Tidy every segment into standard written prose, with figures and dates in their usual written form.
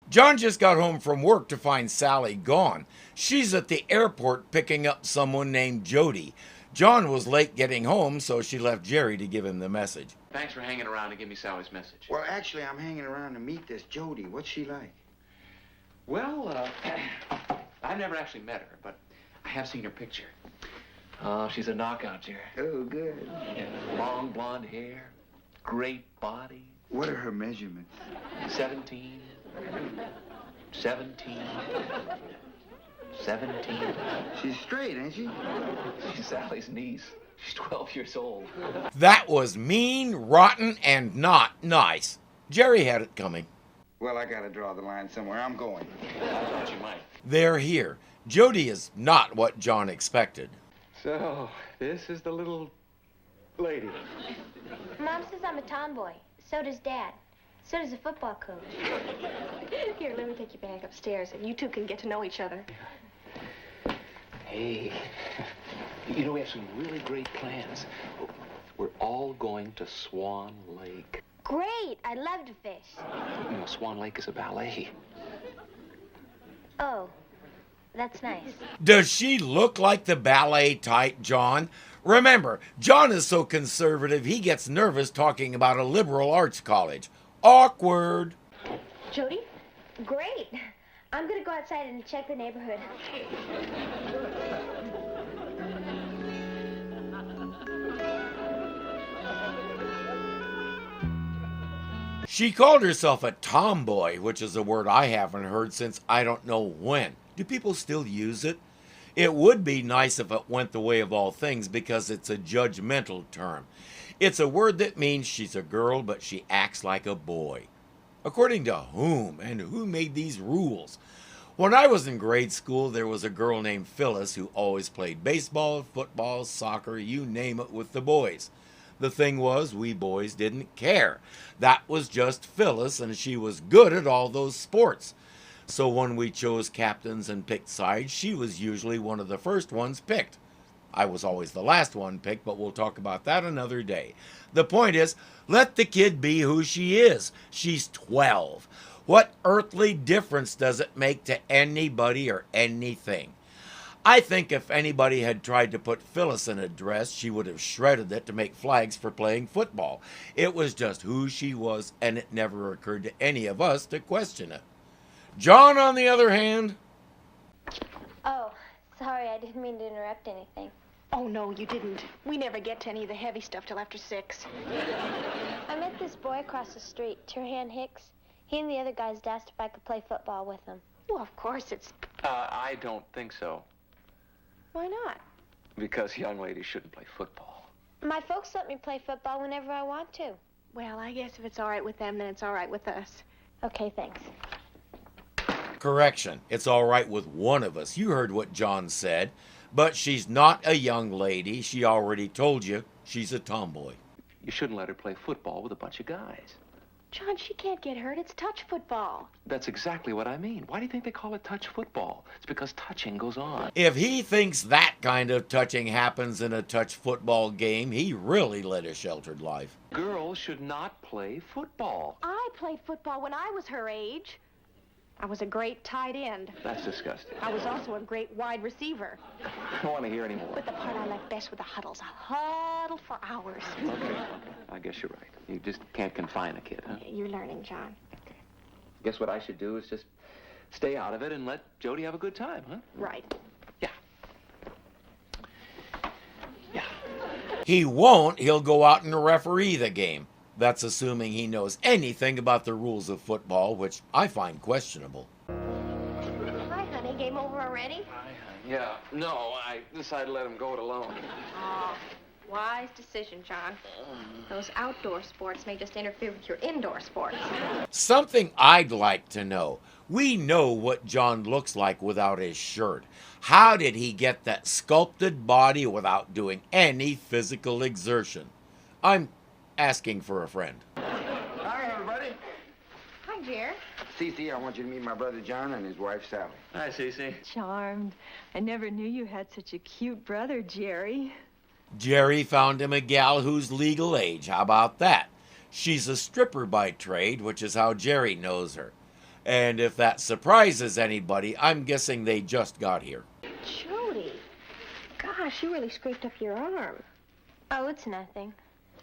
John just got home from work to find Sally gone. She's at the airport picking up someone named Jody. John was late getting home, so she left Jerry to give him the message. Thanks for hanging around to give me Sally's message. Well, actually, I'm hanging around to meet this Jody. What's she like? Well, I've never actually met her, but I have seen her picture. Oh, she's a knockout, Jerry. Oh, good. Yeah, long blonde hair, great body. What are her measurements? 17. 17. 17. She's straight, ain't she? She's Sally's niece. She's 12 years old. That was mean, rotten, and not nice. Jerry had it coming. Well, I gotta draw the line somewhere. I'm going. I thought you might. They're here. Jody is not what John expected. So, this is the little lady. Mom says I'm a tomboy. So does Dad. So does the football coach. Here, let me take you back upstairs, and you two can get to know each other. Hey, you know, we have some really great plans. We're all going to Swan Lake. Great. I love to fish. You know, Swan Lake is a ballet. Oh, that's nice. Does she look like the ballet type, John? Remember, John is so conservative he gets nervous talking about a liberal arts college. Awkward. Jody? Great. I'm going to go outside and check the neighborhood. She called herself a tomboy, which is a word I haven't heard since I don't know when. Do people still use it? It would be nice if it went the way of all things because it's a judgmental term. It's a word that means she's a girl, but she acts like a boy. According to whom and who made these rules? When I was in grade school, there was a girl named Phyllis who always played baseball, football, soccer, you name it, with the boys. The thing was, we boys didn't care. That was just Phyllis, and she was good at all those sports. So when we chose captains and picked sides, she was usually one of the first ones picked. I was always the last one picked, but we'll talk about that another day. The point is, let the kid be who she is. She's 12. What earthly difference does it make to anybody or anything? I think if anybody had tried to put Phyllis in a dress, she would have shredded it to make flags for playing football. It was just who she was, and it never occurred to any of us to question it. John, on the other hand... Oh, sorry, I didn't mean to interrupt anything. Oh, no, you didn't. We never get to any of the heavy stuff till after 6. I met this boy across the street, Turhan Hicks. He and the other guys asked if I could play football with them. Well, of course it's... I don't think so. Why not? Because young ladies shouldn't play football. My folks let me play football whenever I want to. Well, I guess if it's all right with them, then it's all right with us. Okay, thanks. Correction, it's all right with one of us. You heard what John said. But she's not a young lady. She already told you she's a tomboy. You shouldn't let her play football with a bunch of guys. John, she can't get hurt. It's touch football. That's exactly what I mean. Why do you think they call it touch football? It's because touching goes on. If he thinks that kind of touching happens in a touch football game, he really led a sheltered life. Girls should not play football. I played football when I was her age. I was a great tight end. That's disgusting. I was also a great wide receiver. I don't want to hear any more. But the part I liked best were the huddles. I huddled for hours. Okay. I guess you're right. You just can't confine a kid, huh? You're learning, John. Guess what I should do is just stay out of it and let Jody have a good time, huh? Right. Yeah. Yeah. He won't. He'll go out and referee the game. That's assuming he knows anything about the rules of football, which I find questionable. Hi, honey. Game over already? Yeah. No, I decided to let him go it alone. Oh, wise decision, John. Those outdoor sports may just interfere with your indoor sports. Something I'd like to know. We know what John looks like without his shirt. How did he get that sculpted body without doing any physical exertion? I'm asking for a friend. Hi, everybody. Hi, Jer. Cece, I want you to meet my brother John and his wife Sally. Hi, Cece. Charmed. I never knew you had such a cute brother, Jerry. Jerry found him a gal who's legal age. How about that? She's a stripper by trade, which is how Jerry knows her. And if that surprises anybody, I'm guessing they just got here. Jody, gosh, you really scraped up your arm. Oh, it's nothing.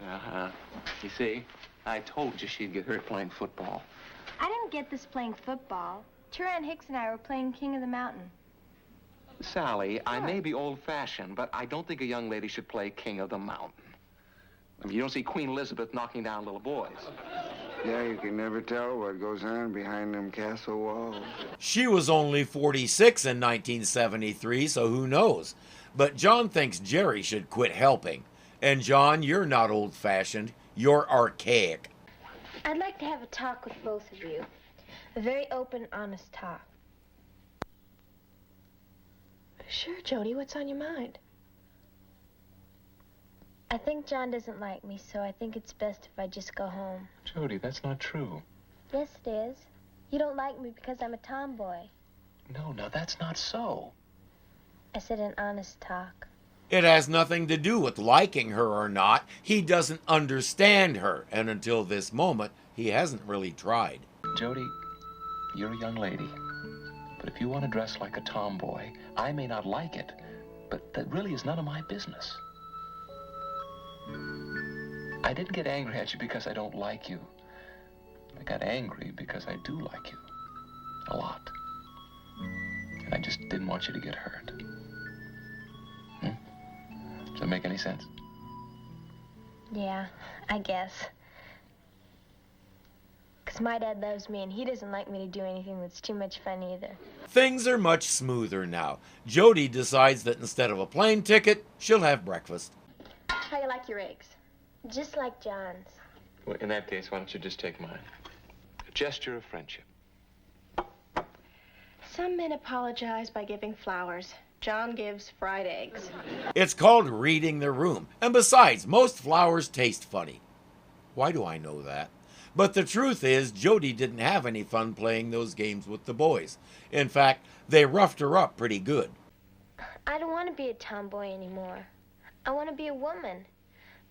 Uh-huh. You see, I told you she'd get hurt playing football. I didn't get this playing football. Turan Hicks and I were playing King of the Mountain. Sally, I may be old-fashioned, but I don't think a young lady should play King of the Mountain. I mean, you don't see Queen Elizabeth knocking down little boys. Yeah, you can never tell what goes on behind them castle walls. She was only 46 in 1973, so who knows? But John thinks Jerry should quit helping. And John, you're not old-fashioned. You're archaic. I'd like to have a talk with both of you. A very open, honest talk. Sure, Jody, what's on your mind? I think John doesn't like me, so I think it's best if I just go home. Jody, that's not true. Yes, it is. You don't like me because I'm a tomboy. No, that's not so. I said an honest talk. It has nothing to do with liking her or not. He doesn't understand her, and until this moment, he hasn't really tried. Jody, you're a young lady. But if you want to dress like a tomboy, I may not like it, but that really is none of my business. I didn't get angry at you because I don't like you. I got angry because I do like you. A lot. And I just didn't want you to get hurt. Does that make any sense? Yeah, I guess. Because my dad loves me, and he doesn't like me to do anything that's too much fun either. Things are much smoother now. Jody decides that instead of a plane ticket, she'll have breakfast. How you like your eggs? Just like John's. Well, in that case, why don't you just take mine? A gesture of friendship. Some men apologize by giving flowers. John gives fried eggs. It's called reading the room. And besides, most flowers taste funny. Why do I know that? But the truth is, Jody didn't have any fun playing those games with the boys. In fact, they roughed her up pretty good. I don't want to be a tomboy anymore. I want to be a woman,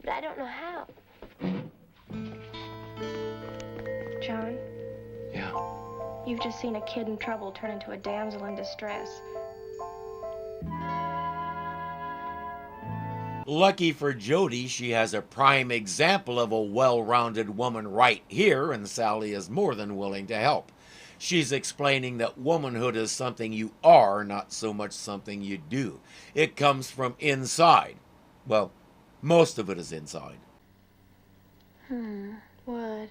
but I don't know how. John, Yeah. you've just seen a kid in trouble turn into a damsel in distress. Lucky for Jody, she has a prime example of a well-rounded woman right here, and Sally is more than willing to help. She's explaining that womanhood is something you are, not so much something you do. It comes from inside. Well, most of it is inside. What?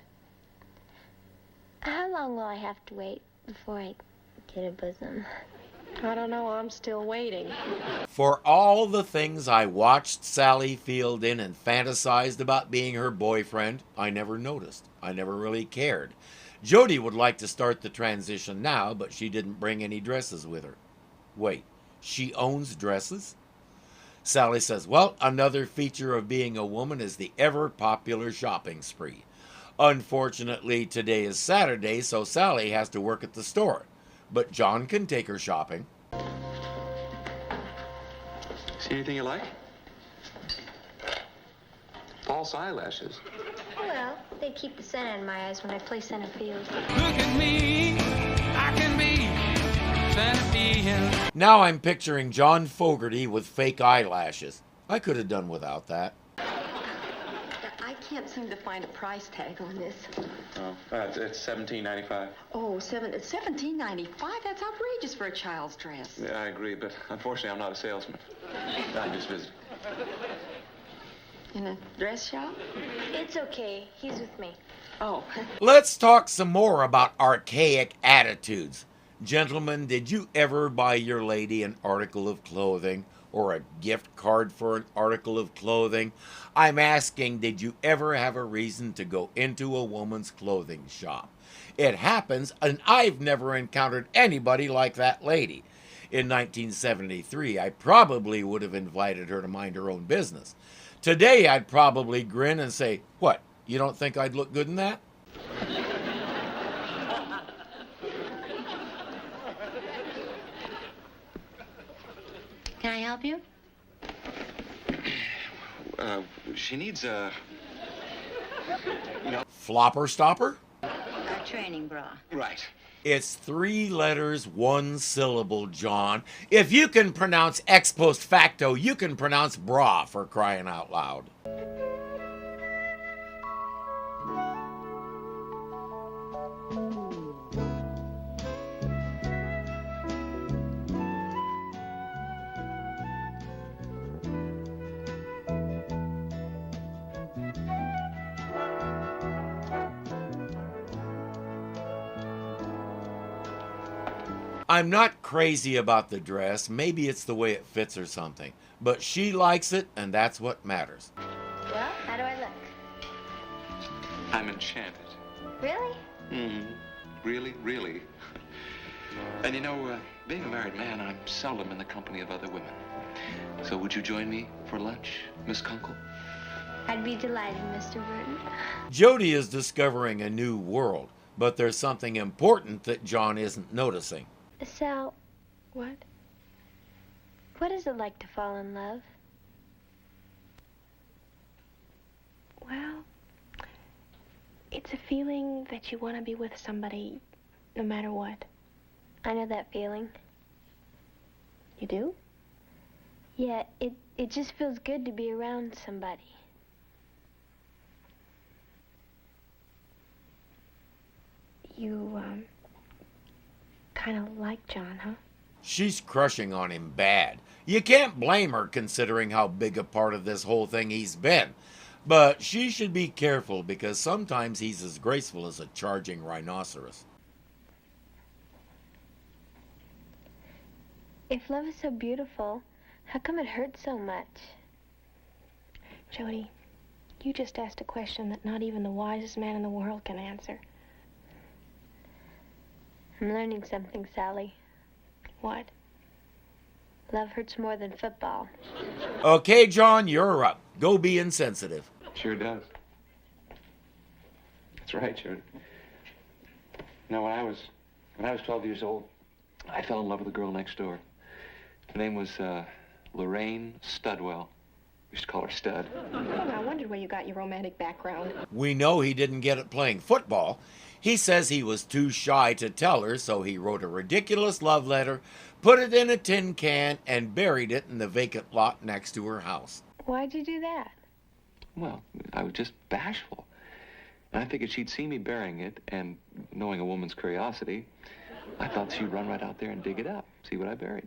How long will I have to wait before I get a bosom? I don't know. I'm still waiting. For all the things I watched Sally field in and fantasized about being her boyfriend, I never noticed. I never really cared. Jody would like to start the transition now, but she didn't bring any dresses with her. Wait, she owns dresses? Sally says, well, another feature of being a woman is the ever-popular shopping spree. Unfortunately, today is Saturday, so Sally has to work at the store. But John can take her shopping. See anything you like? False eyelashes. Well, they keep the sun out of my eyes when I play center field. Look at me, I can be center field. Now I'm picturing John Fogerty with fake eyelashes. I could have done without that. I can't seem to find a price tag on this. Oh, it's $17.95. Oh, $17.95? That's outrageous for a child's dress. Yeah, I agree, but unfortunately I'm not a salesman. I'm just visiting. In a dress shop? It's okay. He's with me. Oh. Let's talk some more about archaic attitudes. Gentlemen, did you ever buy your lady an article of clothing or a gift card for an article of clothing? I'm asking, did you ever have a reason to go into a woman's clothing shop? It happens, and I've never encountered anybody like that lady. In 1973, I probably would have invited her to mind her own business. Today, I'd probably grin and say, what, you don't think I'd look good in that? Can I help you? She needs a... Flopper stopper? A training bra. Right. It's 3 letters, 1 syllable, John. If you can pronounce ex post facto, you can pronounce bra, for crying out loud. I'm not crazy about the dress. Maybe it's the way it fits or something. But she likes it, and that's what matters. Well, how do I look? I'm enchanted. Really? Mm-hmm. Really, really. And you know, being a married man, I'm seldom in the company of other women. So would you join me for lunch, Miss Kunkel? I'd be delighted, Mr. Burton. Jody is discovering a new world, but there's something important that John isn't noticing. Sal, what? What is it like to fall in love? Well, it's a feeling that you want to be with somebody no matter what. I know that feeling. You do? Yeah, it just feels good to be around somebody. You, kind of like John, huh? She's crushing on him bad. You can't blame her considering how big a part of this whole thing he's been. But she should be careful because sometimes he's as graceful as a charging rhinoceros. If love is so beautiful, how come it hurts so much? Jody, you just asked a question that not even the wisest man in the world can answer. I'm learning something, Sally. What? Love hurts more than football. Okay, John, you're up. Go be insensitive. Sure does. That's right, Jody. You know, when I was 12 years old, I fell in love with a girl next door. Her name was Lorraine Studwell. We used to call her Stud. Well, I wondered where you got your romantic background. We know he didn't get it playing football. He says he was too shy to tell her, so he wrote a ridiculous love letter, put it in a tin can, and buried it in the vacant lot next to her house. Why'd you do that? Well, I was just bashful. And I figured she'd see me burying it, and knowing a woman's curiosity, I thought she'd run right out there and dig it up, see what I buried.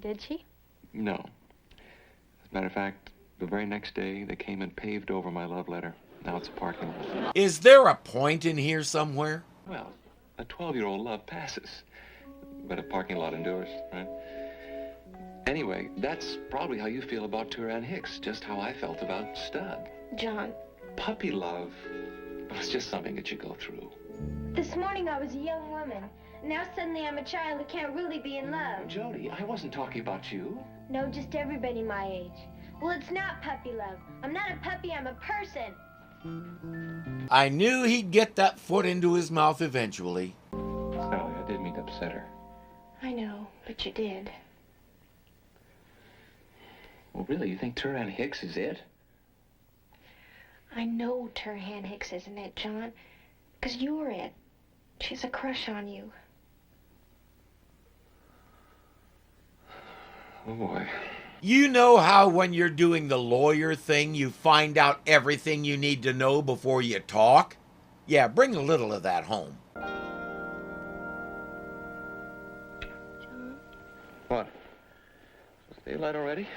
Did she? No. As a matter of fact, the very next day, they came and paved over my love letter. Now it's a parking lot. Is there a point in here somewhere? Well, a 12-year-old love passes, but a parking lot endures, right? Anyway, that's probably how you feel about Turan Hicks, just how I felt about Stud. John. Puppy love was just something that you go through. This morning I was a young woman. Now suddenly I'm a child who can't really be in love. Jody, I wasn't talking about you. No, just everybody my age. Well, it's not puppy love. I'm not a puppy, I'm a person. I knew he'd get that foot into his mouth eventually. Sally, I didn't mean to upset her. I know, but you did. Well, really, you think Turan Hicks is it? I know Turhan Hicks isn't it, John. 'Cause you're it. She has a crush on you. Oh, boy. You know how when you're doing the lawyer thing, you find out everything you need to know before you talk? Yeah, bring a little of that home. John? What? Is it daylight already?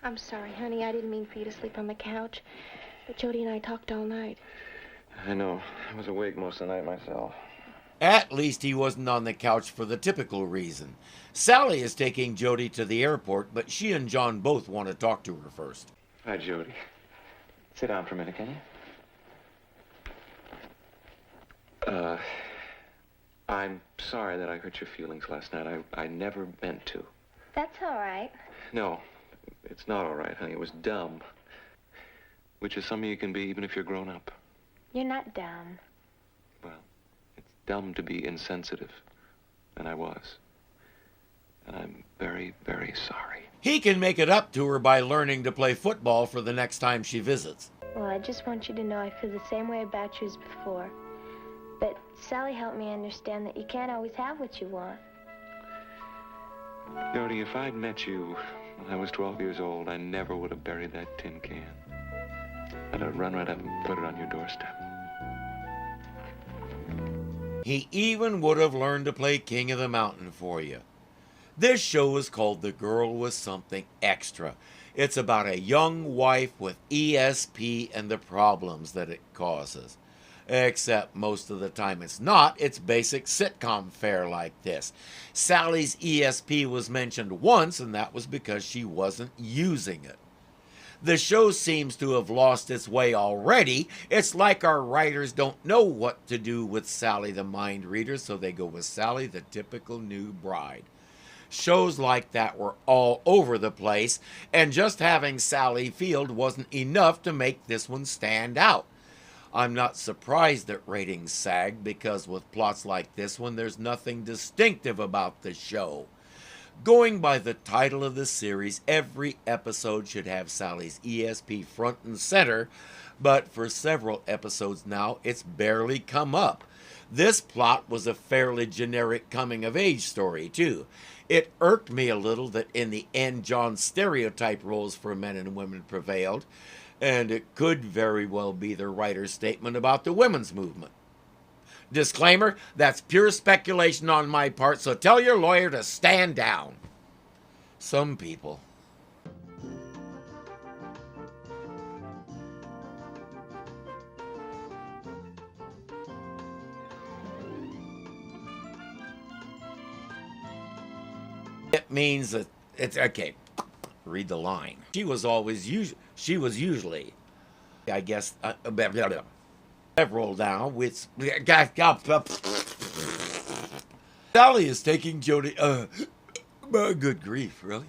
I'm sorry, honey. I didn't mean for you to sleep on the couch. But Jody and I talked all night. I know. I was awake most of the night myself. At least he wasn't on the couch for the typical reason. Sally is taking Jody to the airport, but she and John both want to talk to her first. Hi, Jody. Sit down for a minute, can you? I'm sorry that I hurt your feelings last night. I never meant to. That's all right. No, it's not all right, honey. It was dumb. Which is something you can be even if you're grown up. You're not dumb. Well, it's dumb to be insensitive. And I was. And I'm very, very sorry. He can make it up to her by learning to play football for the next time she visits. Well, I just want you to know I feel the same way about you as before. But Sally helped me understand that you can't always have what you want. Jody, if I'd met you when I was 12 years old, I never would have buried that tin can. I'd have run right up and put it on your doorstep. He even would have learned to play King of the Mountain for you. This show is called The Girl with Something Extra. It's about a young wife with ESP and the problems that it causes. Except most of the time it's not. It's basic sitcom fare like this. Sally's ESP was mentioned once, and that was because she wasn't using it. The show seems to have lost its way already. It's like our writers don't know what to do with Sally the mind reader, so they go with Sally the typical new bride. Shows like that were all over the place, and just having Sally Field wasn't enough to make this one stand out. I'm not surprised that ratings sagged, because with plots like this one, there's nothing distinctive about the show. Going by the title of the series, every episode should have Sally's ESP front and center, but for several episodes now, it's barely come up. This plot was a fairly generic coming-of-age story, too. It irked me a little that in the end, John's stereotype roles for men and women prevailed, and it could very well be the writer's statement about the women's movement. Disclaimer, that's pure speculation on my part, so tell your lawyer to stand down. Some people. It means that it's okay. Read the line. She was usually, I guess, several now with Sally is taking Jody. Good grief, really?